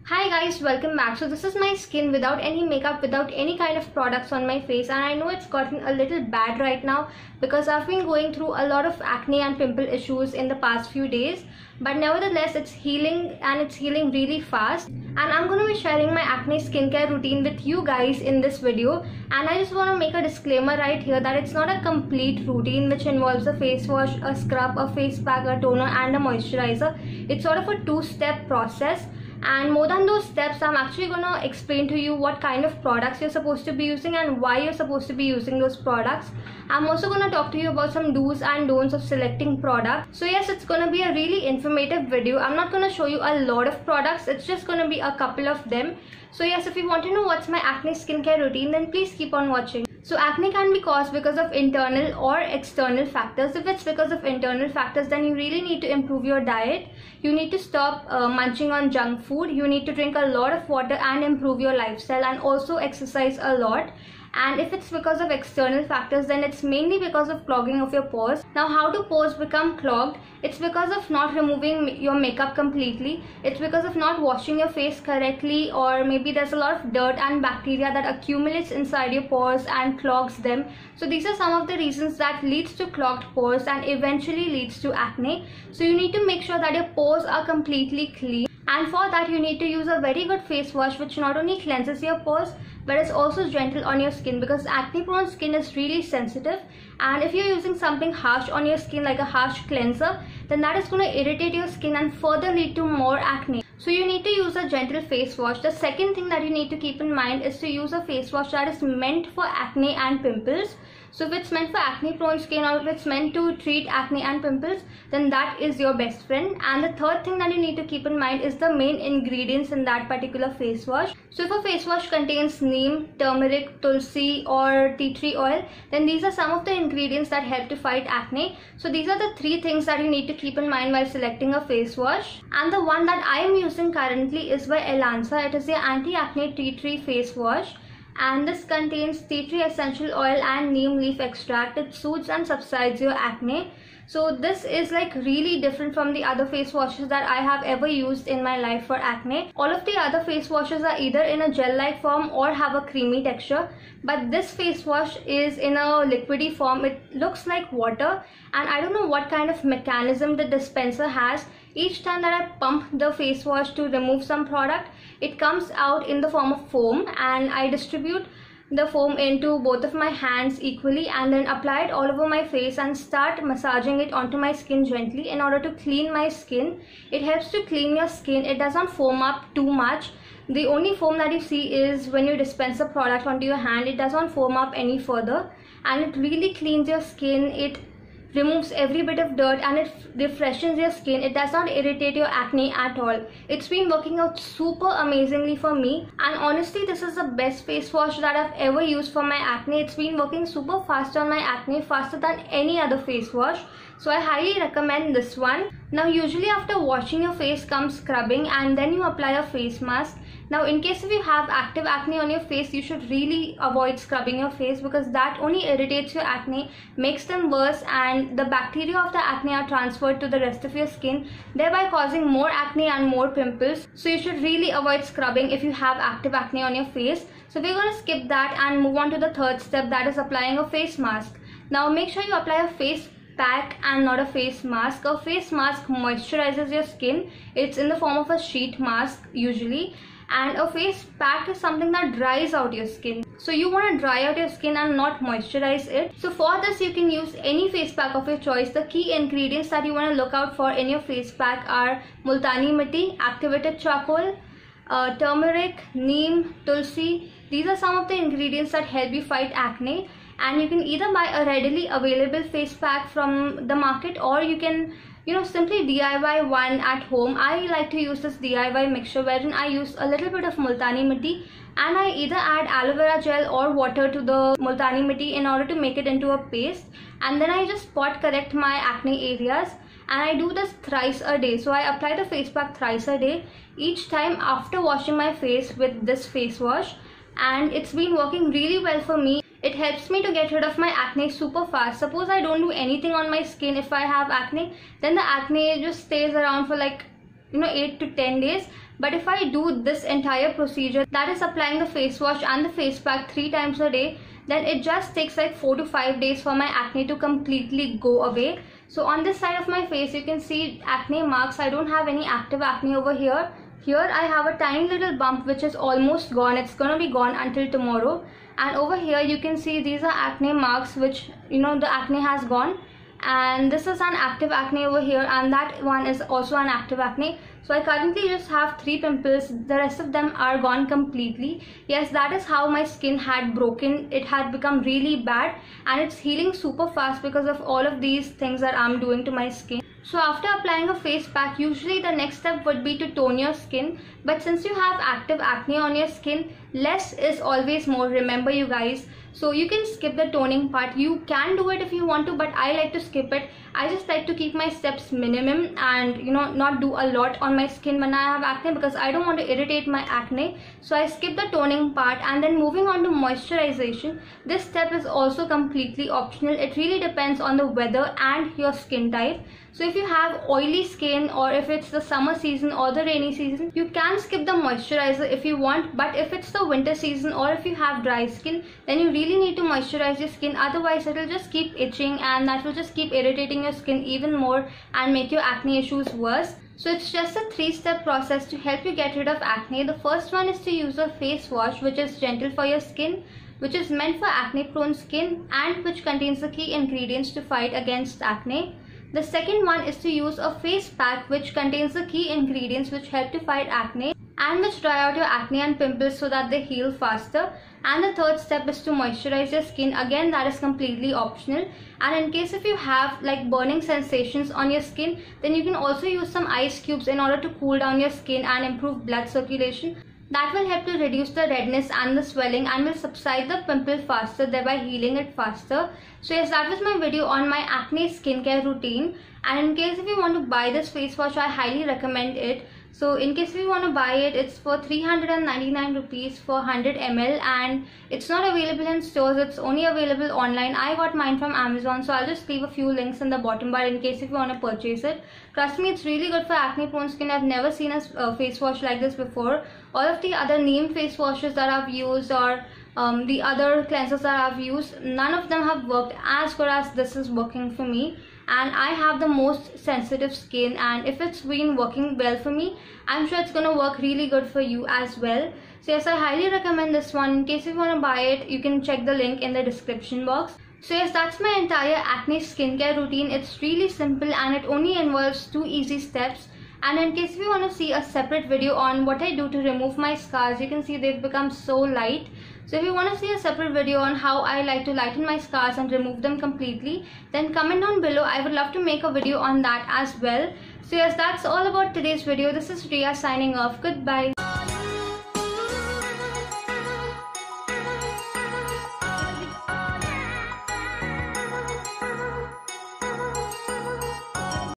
Hi guys, welcome back. So this is my skin without any makeup, without any kind of products on my face, and I know it's gotten a little bad right now because I've been going through a lot of acne and pimple issues in the past few days, but nevertheless it's healing, and it's healing really fast. And I'm going to be sharing my acne skincare routine with you guys in this video, and I just want to make a disclaimer right here that it's not a complete routine which involves a face wash, a scrub, a face pack, a toner and a moisturizer. It's sort of a two-step process. And more than those steps, I'm actually going to explain to you what kind of products you're supposed to be using and why you're supposed to be using those products. I'm also going to talk to you about some do's and don'ts of selecting products. So yes, it's going to be a really informative video. I'm not going to show you a lot of products. It's just going to be a couple of them. So yes, if you want to know what's my acne skincare routine, then please keep on watching. So acne can be caused because of internal or external factors. If it's because of internal factors, then you really need to improve your diet. You need to stop munching on junk food. You need to drink a lot of water and improve your lifestyle, and also exercise a lot. And if it's because of external factors, then it's mainly because of clogging of your pores. Now, how do pores become clogged? It's because of not removing your makeup completely. It's because of not washing your face correctly, or maybe there's a lot of dirt and bacteria that accumulates inside your pores and clogs them. So these are some of the reasons that leads to clogged pores and eventually leads to acne. So you need to make sure that your pores are completely clean. And for that, you need to use a very good face wash which not only cleanses your pores but is also gentle on your skin, because acne prone skin is really sensitive, and if you're using something harsh on your skin like a harsh cleanser, then that is going to irritate your skin and further lead to more acne. So you need to use a gentle face wash. The second thing that you need to keep in mind is to use a face wash that is meant for acne and pimples. So if it's meant for acne prone skin, or if it's meant to treat acne and pimples, then that is your best friend. And the third thing that you need to keep in mind is the main ingredients in that particular face wash. So if a face wash contains neem, turmeric, tulsi or tea tree oil, then these are some of the ingredients that help to fight acne. So these are the three things that you need to keep in mind while selecting a face wash. And the one that I am using currently is by Elanza. It is the anti-acne tea tree face wash, and this contains tea tree essential oil and neem leaf extract. It soothes and subsides your acne. So this is like really different from the other face washes that I have ever used in my life for acne. All of the other face washes are either in a gel-like form or have a creamy texture, but this face wash is in a liquidy form. It looks like water, and I don't know what kind of mechanism the dispenser has. Each time that I pump the face wash to remove some product, it comes out in the form of foam, and I distribute the foam into both of my hands equally and then apply it all over my face and start massaging it onto my skin gently in order to clean my skin. It helps to clean your skin. It does not foam up too much. The only foam that you see is when you dispense a product onto your hand. It does not foam up any further, and it really cleans your skin. It removes every bit of dirt and it refreshes your skin. It does not irritate your acne at all. It's been working out super amazingly for me, and honestly this is the best face wash that I've ever used for my acne. It's been working super fast on my acne, faster than any other face wash. So I highly recommend this one. Now usually after washing your face comes scrubbing, and then you apply a face mask. Now in case if you have active acne on your face, you should really avoid scrubbing your face, because that only irritates your acne, makes them worse, and the bacteria of the acne are transferred to the rest of your skin, thereby causing more acne and more pimples. So you should really avoid scrubbing if you have active acne on your face. So we're going to skip that and move on to the third step, that is applying a face mask. Now make sure you apply a face pack and not a face mask. A face mask moisturizes your skin. It's in the form of a sheet mask usually, and a face pack is something that dries out your skin. So you want to dry out your skin and not moisturize it. So for this you can use any face pack of your choice. The key ingredients that you want to look out for in your face pack are Multani Mitti, activated charcoal, turmeric, neem, tulsi. These are some of the ingredients that help you fight acne. And you can either buy a readily available face pack from the market, or you can simply DIY one at home. I like to use this DIY mixture wherein I use a little bit of Multani Mitti, and I either add aloe vera gel or water to the Multani Mitti in order to make it into a paste, and then I just spot correct my acne areas, and I do this thrice a day. So I apply the face pack thrice a day, each time after washing my face with this face wash, and it's been working really well for me. It helps me to get rid of my acne super fast. Suppose I don't do anything on my skin if I have acne, then the acne just stays around for like 8 to 10 days. But if I do this entire procedure, that is applying the face wash and the face pack 3 times a day, then it just takes like 4 to 5 days for my acne to completely go away. So on this side of my face you can see acne marks. I don't have any active acne over here. Here I have a tiny little bump which is almost gone. It's gonna be gone until tomorrow. And over here you can see these are acne marks, which the acne has gone. And this is an active acne over here, and that one is also an active acne. So I currently just have 3 pimples. The rest of them are gone completely. Yes, that is how my skin had broken. It had become really bad, and it's healing super fast because of all of these things that I'm doing to my skin. So after applying a face pack, usually the next step would be to tone your skin. But since you have active acne on your skin, less is always more, remember you guys. So you can skip the toning part. You can do it if you want to, but I like to skip it. I just like to keep my steps minimum and not do a lot on my skin when I have acne, because I don't want to irritate my acne. So I skip the toning part. And then moving on to moisturization, this step is also completely optional. It really depends on the weather and your skin type. So if you have oily skin, or if it's the summer season or the rainy season, you can skip the moisturizer if you want. But if it's the winter season, or if you have dry skin, then you really need to moisturize your skin. Otherwise it will just keep itching, and that will just keep irritating your skin even more and make your acne issues worse. So it's just a 3-step process to help you get rid of acne. The first one is to use a face wash which is gentle for your skin, which is meant for acne prone skin, and which contains the key ingredients to fight against acne. The second one is to use a face pack which contains the key ingredients which help to fight acne and which dry out your acne and pimples so that they heal faster. And the third step is to moisturize your skin. Again, that is completely optional. And in case if you have like burning sensations on your skin, then you can also use some ice cubes in order to cool down your skin and improve blood circulation. That will help to reduce the redness and the swelling, and will subside the pimple faster, thereby healing it faster. So yes, that was my video on my acne skincare routine. And in case if you want to buy this face wash, I highly recommend it. So in case if you want to buy it, it's for 399 rupees for 100 ml, and it's not available in stores, it's only available online. I got mine from Amazon, so I'll just leave a few links in the bottom bar in case if you want to purchase it. Trust me, it's really good for acne prone skin. I've never seen a face wash like this before. All of the other neem face washes that I've used, or the other cleansers that I've used, none of them have worked as good as this is working for me. And I have the most sensitive skin, and if it's been working well for me, I'm sure it's gonna work really good for you as well. So yes, I highly recommend this one. In case you want to buy it, you can check the link in the description box. So yes, that's my entire acne skincare routine. It's really simple and it only involves 2 easy steps. And in case if you want to see a separate video on what I do to remove my scars, you can see they've become so light. So if you want to see a separate video on how I like to lighten my scars and remove them completely, then comment down below. I would love to make a video on that as well. So yes, that's all about today's video. This is Riya signing off. Goodbye.